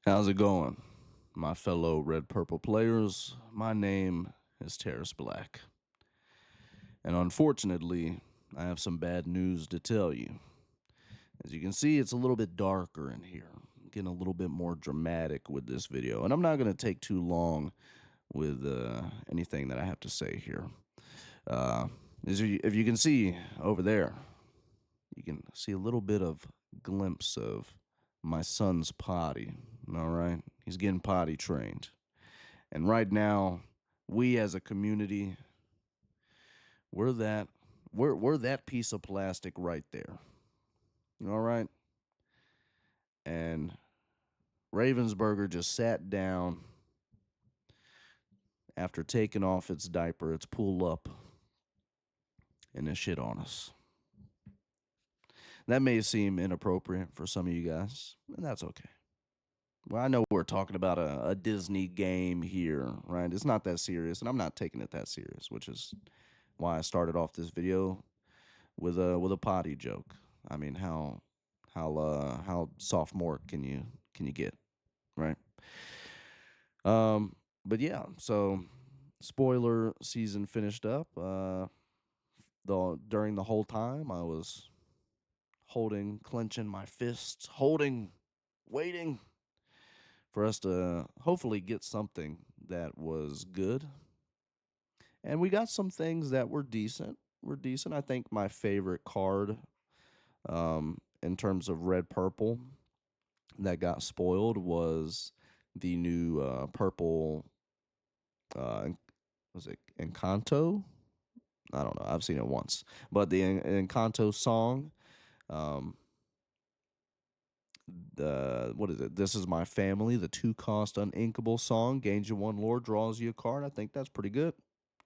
How's it going, my fellow red purple players? My name is Terrace Black, and unfortunately, I have some bad news to tell you. As you can see, it's a little bit darker in here, getting a little bit more dramatic with this video, and I'm not going to take too long with anything that I have to say here. Uh, if you can see over there, you can see a little bit of glimpse of my son's potty. All right, he's getting potty trained. And right now, we as a community, we're that we're that piece of plastic right there. All right? And Ravensburger just sat down after taking off its diaper, its pull up, and it shit on us. That may seem inappropriate for some of you guys, and that's okay. Well, I know we're talking about a Disney game here, right? It's not that serious, and I'm not taking it that serious, which is why I started off this video with a potty joke. I mean, how sophomore can you get, right? Um, but yeah, so spoiler season finished up. During the whole time I was holding, clenching my fists, holding, waiting for us to hopefully get something that was good, and we got some things that were decent. Were decent. I think my favorite card, in terms of red purple, that got spoiled was the new purple. Uh, was it Encanto? I don't know. I've seen it once, but the Encanto song. Um, the what is it? This is my family. The 2-cost uninkable song gains you one lore, draws you a card. I think that's pretty good.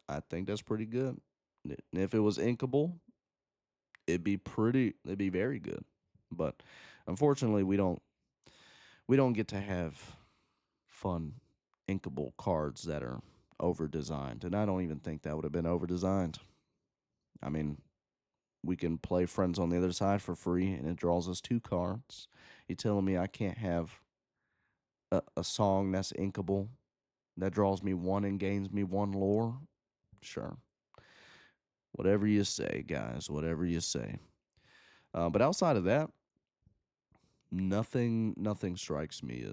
I think that's pretty good. And if it was inkable, it'd be pretty. It'd be very good. But unfortunately, we don't get to have fun inkable cards that are over designed, and I don't even think that would have been over designed. I mean, we can play Friends on the Other Side for free, and it draws us 2 cards. You telling me I can't have a song that's inkable that draws me one and gains me one lore? Sure. Whatever you say, guys. Whatever you say. But outside of that, nothing strikes me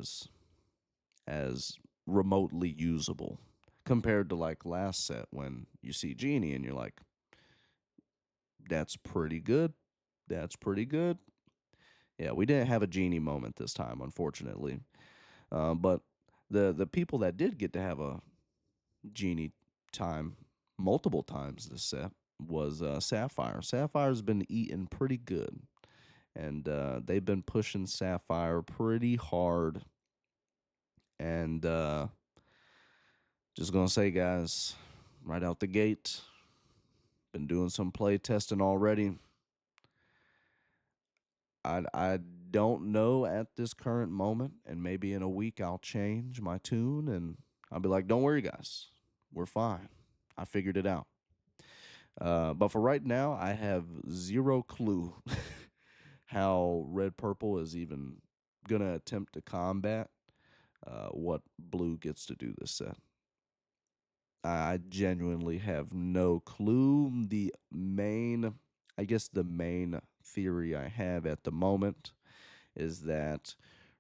as remotely usable compared to like last set when you see Genie and you're like, that's pretty good. That's pretty good. Yeah, we didn't have a Genie moment this time, unfortunately. But the people that did get to have a Genie time multiple times this set was Sapphire. Sapphire's been eating pretty good, and they've been pushing Sapphire pretty hard. And just gonna say, guys, right out the gate, been doing some play testing already. I don't know at this current moment, and maybe in a week I'll change my tune and I'll be like, "Don't worry, guys, we're fine. I figured it out." But for right now, I have zero clue how Red Purple is even gonna attempt to combat what Blue gets to do this set. I genuinely have no clue. I guess, the main theory I have at the moment is that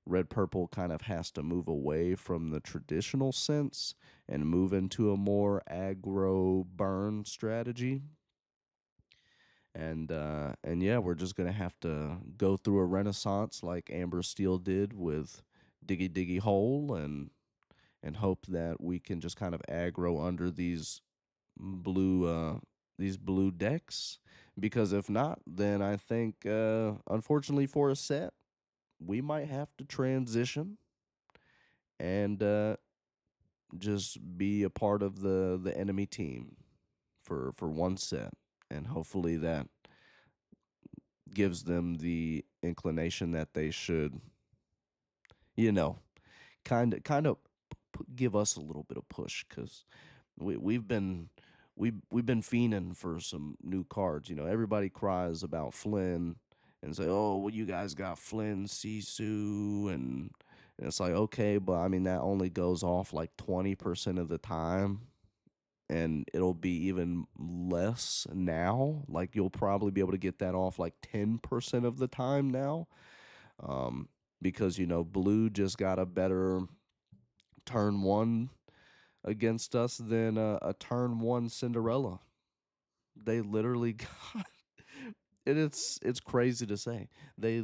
Red Purple kind of has to move away from the traditional sense and move into a more aggro burn strategy. And yeah, we're just gonna have to go through a renaissance like Amber Steel did with Diggy Diggy Hole, and hope that we can just kind of aggro under blue uh these blue decks. Because if not, then I think unfortunately for a set, we might have to transition and just be a part of the enemy team for one set, and hopefully that gives them the inclination that they should, you know, kind of give us a little bit of push, because we've been fiending for some new cards. Everybody cries about Flynn and say, "Oh, well, you guys got Flynn, Sisu, and And it's like, okay, but I mean, that only goes off like 20% of the time. And it'll be even less now. Like, you'll probably be able to get that off like 10% of the time now. Um, because, blue just got a better turn one against us than a turn one Cinderella. They literally got it's crazy to say. They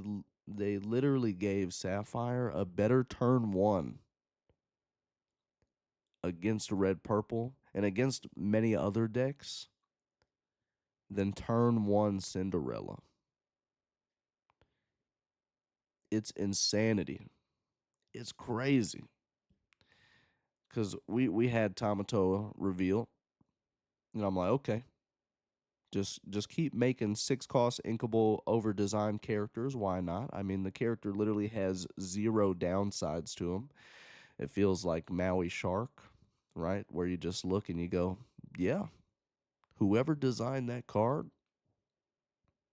literally gave Sapphire a better turn one against red purple and against many other decks than turn one Cinderella. It's insanity. It's crazy. Cause we had Tamatoa reveal, and I'm like, okay, just keep making 6 cost inkable over designed characters. Why not? I mean, the character literally has zero downsides to him. It feels like Maui Shark, right? Where you just look and you go, yeah, whoever designed that card,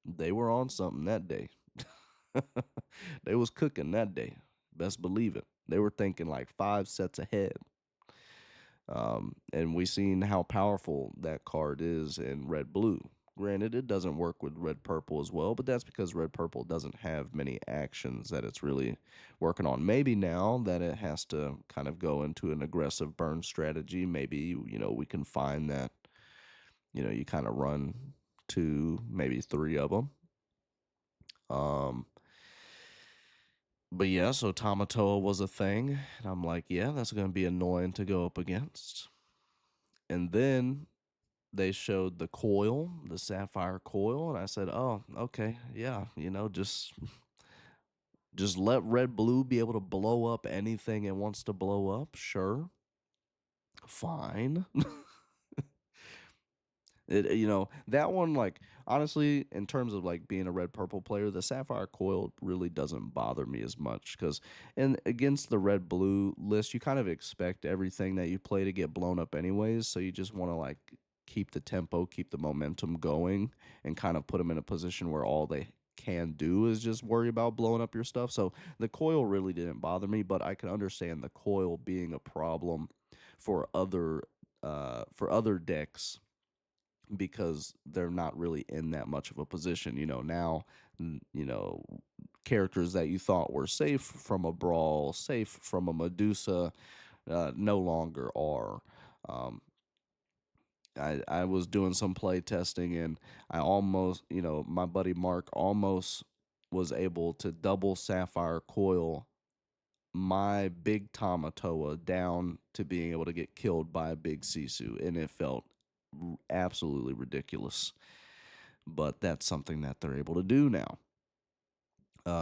they were on something that day. They was cooking that day. Best believe it. They were thinking like 5 sets ahead. And we seen how powerful that card is in red blue. Granted, it doesn't work with red purple as well, but that's because red purple doesn't have many actions that it's really working on. Maybe now that it has to kind of go into an aggressive burn strategy, maybe we can find that you kind of run 2, maybe 3 of them. Um, but yeah, so Tamatoa was a thing, and I'm like, yeah, that's gonna be annoying to go up against. And then they showed the coil, the sapphire coil, and I said, "Oh, okay, yeah, just let red blue be able to blow up anything it wants to blow up. Sure, fine." That one, like, honestly, in terms of like being a red purple player, the sapphire coil really doesn't bother me as much because against the red blue list, you kind of expect everything that you play to get blown up anyways. So you just want to like keep the tempo, keep the momentum going, and kind of put them in a position where all they can do is just worry about blowing up your stuff. So the coil really didn't bother me, but I can understand the coil being a problem for other decks because they're not really in that much of a position. Now, n- you know, characters that you thought were safe from a brawl, safe from a Medusa, no longer are. Um, I was doing some play testing and I almost, my buddy Mark almost was able to double Sapphire Coil my big Tamatoa down to being able to get killed by a big Sisu, and it felt absolutely ridiculous. But that's something that they're able to do now.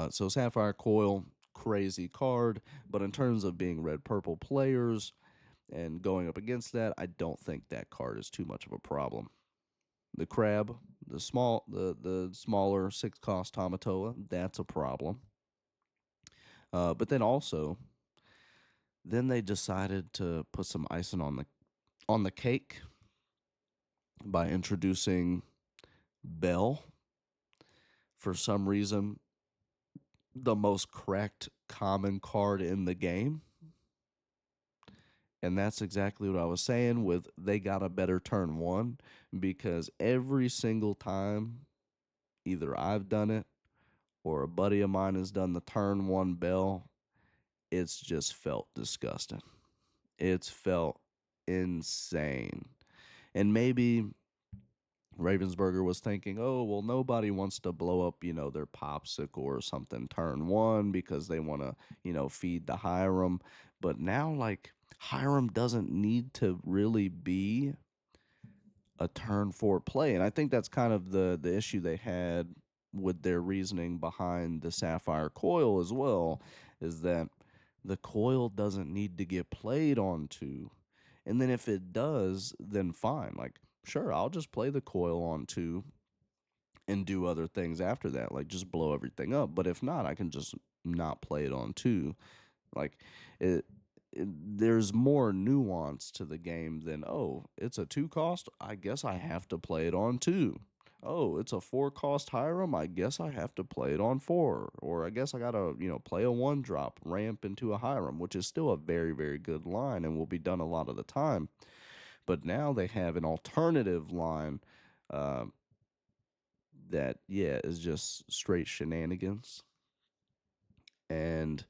So Sapphire Coil, crazy card, but in terms of being red purple players and going up against that, I don't think that card is too much of a problem. The crab, the smaller 6 cost Tamatoa, that's a problem. But then also, then they decided to put some icing on the cake by introducing Belle. For some reason, the most cracked common card in the game. And that's exactly what I was saying with they got a better turn one because every single time either I've done it or a buddy of mine has done the turn one Belle, it's just felt disgusting. It's felt insane. And maybe Ravensburger was thinking, oh, well, nobody wants to blow up, their popsicle or something turn one because they want to, feed the Hiram. But now, like, Hiram doesn't need to really be a turn four play. And I think that's kind of the issue they had with their reasoning behind the Sapphire Coil as well, is that the coil doesn't need to get played onto. And then if it does, then fine. Like, sure, I'll just play the coil on 2 and do other things after that, like just blow everything up. But if not, I can just not play it on 2. Like, it, there's more nuance to the game than, oh, it's a 2 cost. I guess I have to play it on 2. oh, it's a 4 cost Hiram. I guess I have to play it on 4. Or I guess I got to, play a 1 drop, ramp into a Hiram, which is still a very, very good line and will be done a lot of the time. But now they have an alternative line uh, that, yeah, is just straight shenanigans. And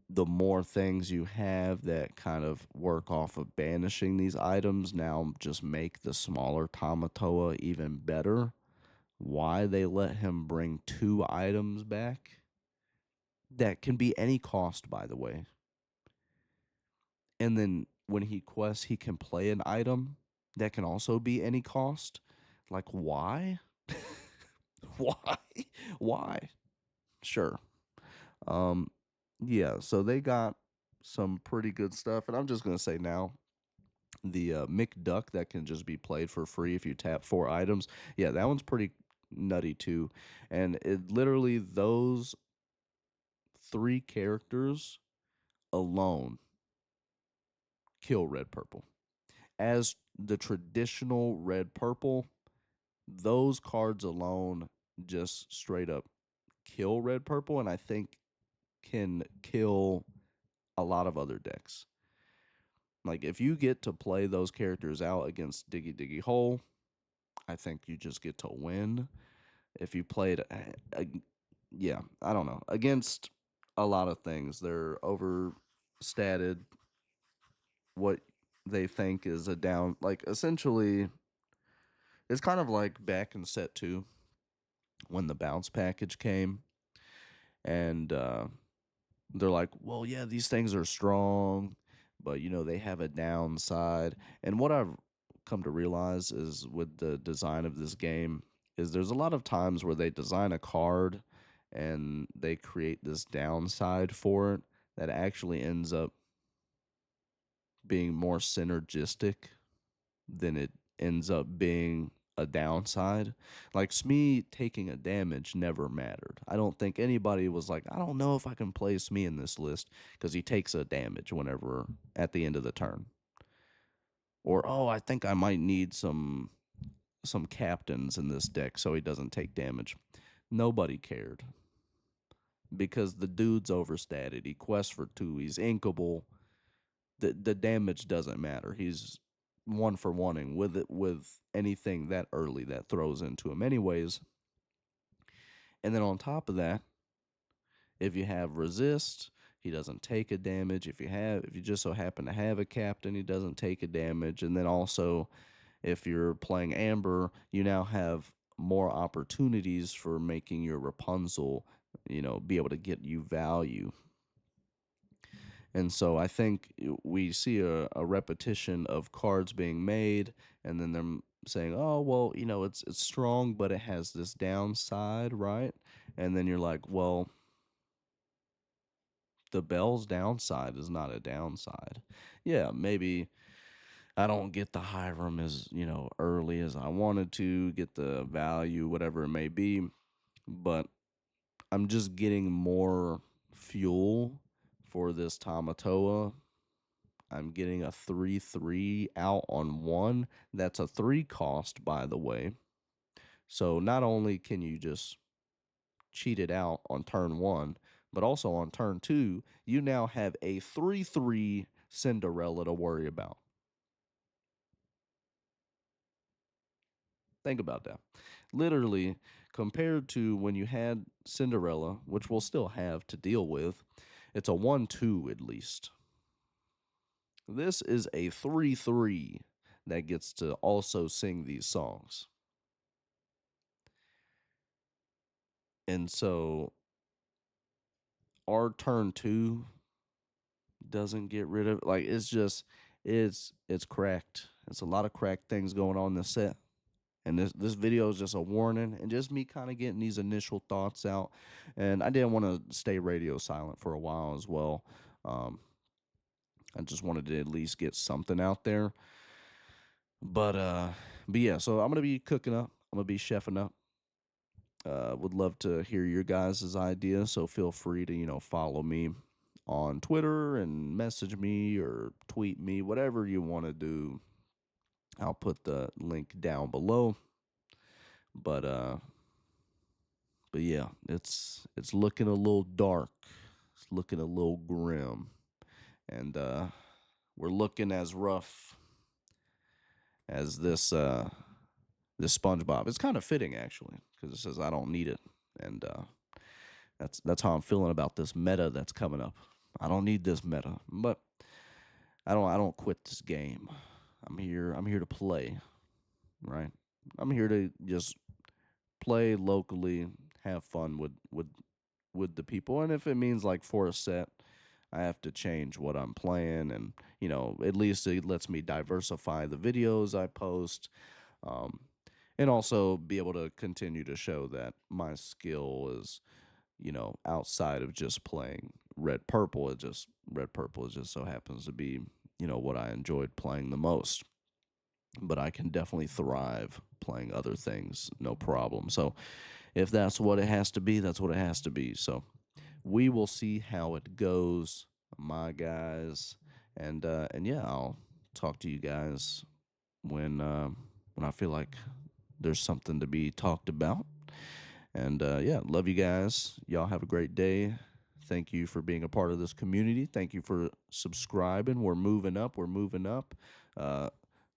the more things you have that kind of work off of banishing these items now just make the smaller Tamatoa even better. Why they let him bring 2 items back? That can be any cost, by the way. And then when he quests, he can play an item that can also be any cost. Like, why? Why? Why? Sure. Um, yeah, so they got some pretty good stuff. And I'm just going to say now, the McDuck that can just be played for free if you tap 4 items. Yeah, that one's pretty nutty too. And it literally, those 3 characters alone kill red purple. As the traditional red purple, those cards alone just straight up kill red purple, and I think can kill a lot of other decks. Like if you get to play those characters out against Diggy Diggy Hole, I think you just get to win. If you played, yeah, I don't know, against a lot of things, they're overstated. What they think is a down, like essentially, it's kind of like back in set 2 when the bounce package came, and they're like, well, yeah, these things are strong, but they have a downside. And what I've come to realize is with the design of this game is there's a lot of times where they design a card and they create this downside for it that actually ends up being more synergistic than it ends up being a downside. Like Smee taking a damage never mattered. I don't think anybody was like, I don't know if I can play Smee in this list because he takes a damage whenever at the end of the turn. Or oh, I think I might need some captains in this deck so he doesn't take damage. Nobody cared because the dude's overstated. He quests for 2. He's inkable. The damage doesn't matter. He's 1-for-1ing with it with anything that early that throws into him anyways. And then on top of that, if you have resist, he doesn't take a damage. If you just so happen to have a captain, he doesn't take a damage. And then also if you're playing Amber, you now have more opportunities for making your Rapunzel, be able to get you value. And so I think we see a repetition of cards being made, and then them saying, "Oh, well, it's strong, but it has this downside, right?" And then you're like, "Well, the Belle's downside is not a downside. Yeah, maybe I don't get the Hiram as early as I wanted to get the value, whatever it may be, but I'm just getting more fuel for this Tamatoa. I'm getting a 3/3 out on 1. That's a 3 cost, by the way. So not only can you just cheat it out on turn 1, but also on turn 2, you now have a 3/3 Cinderella to worry about. Think about that. Literally, compared to when you had Cinderella, which we'll still have to deal with, it's a 1/2 at least. This is a 3/3 that gets to also sing these songs. And so our turn 2 doesn't get rid of, like, it's cracked. It's a lot of cracked things going on in the set. And this video is just a warning and just me kind of getting these initial thoughts out. And I didn't want to stay radio silent for a while as well. Um, I just wanted to at least get something out there. But yeah, so I'm gonna be cooking up. I'm gonna be chefing up. Would love to hear your guys' ideas. So feel free to follow me on Twitter and message me or tweet me, whatever you want to do. I'll put the link down below. But uh, but yeah, it's looking a little dark. It's looking a little grim, and we're looking as rough as this SpongeBob. It's kind of fitting actually because it says I don't need it, and that's how I'm feeling about this meta that's coming up. I don't need this meta, but I don't quit this game. I'm here to play, right? I'm here to just play locally, have fun with the people, and if it means like for a set, I have to change what I'm playing, and at least it lets me diversify the videos I post, um, and also be able to continue to show that my skill is outside of just playing red purple. Red purple. It just so happens to be what I enjoyed playing the most, but I can definitely thrive playing other things, no problem. So if that's what it has to be, that's what it has to be. So we will see how it goes, my guys, and yeah, I'll talk to you guys when I feel like there's something to be talked about. And yeah, love you guys. Y'all have a great day. Thank you for being a part of this community. Thank you for subscribing. We're moving up. We're moving up. Uh,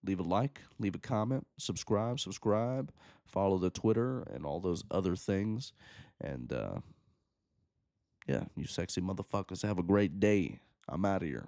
leave a like, leave a comment, subscribe, follow the Twitter and all those other things. And yeah, you sexy motherfuckers have a great day. I'm out of here.